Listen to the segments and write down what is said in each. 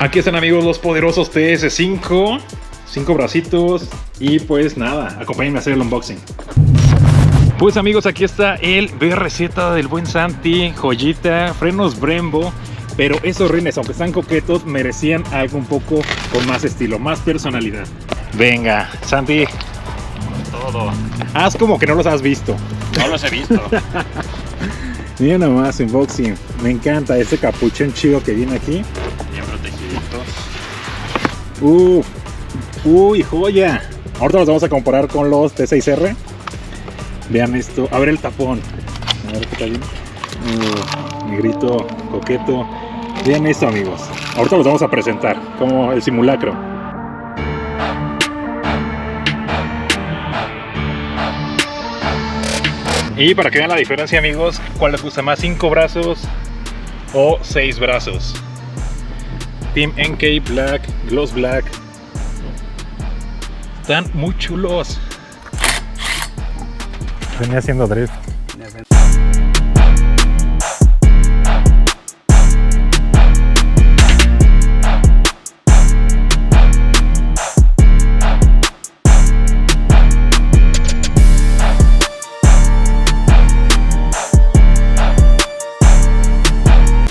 Aquí están, amigos, los poderosos TS5. 5 bracitos. Y pues nada, acompáñenme a hacer el unboxing. Pues amigos, aquí está el BRZ del buen Santi. Joyita, frenos Brembo. Pero esos rines, aunque están coquetos, merecían algo un poco con más estilo, más personalidad. Venga, Santi. Todo. Haz como que no los has visto. No los he visto. Mira nomás, unboxing. Me encanta este capuchón chido que viene aquí. Bien protegiditos. Uy, joya. Ahorita los vamos a comparar con los T6R. Vean esto. A ver el tapón. A ver qué tal bien. Negrito, coqueto. Vean esto, amigos. Ahorita los vamos a presentar como el simulacro. Y para que vean la diferencia, amigos, ¿cuál les gusta más? ¿5 brazos o 6 brazos? Team Enkei Black, Gloss Black. Están muy chulos. Venía haciendo drift.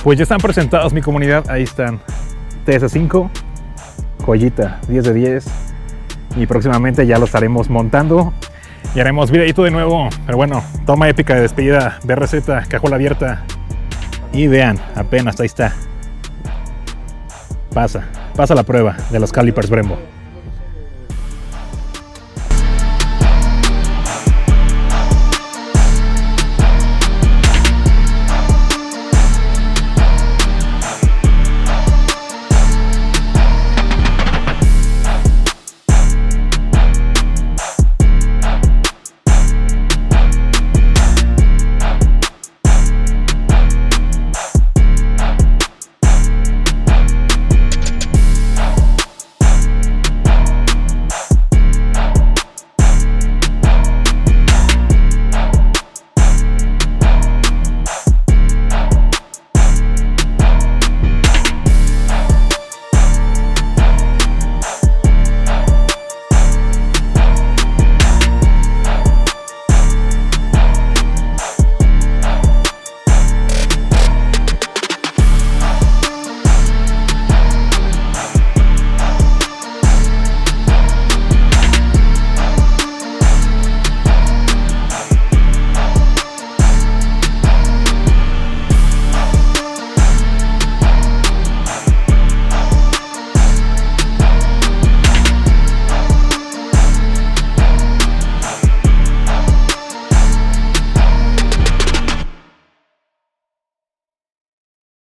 Pues ya están presentados, mi comunidad. Ahí están. TS5, joyita, 10 de 10. Y próximamente ya lo estaremos montando y haremos videito de nuevo. Pero bueno, toma épica de despedida, BRZ, cajuela abierta. Y vean, apenas ahí está. Pasa la prueba de los calipers Brembo.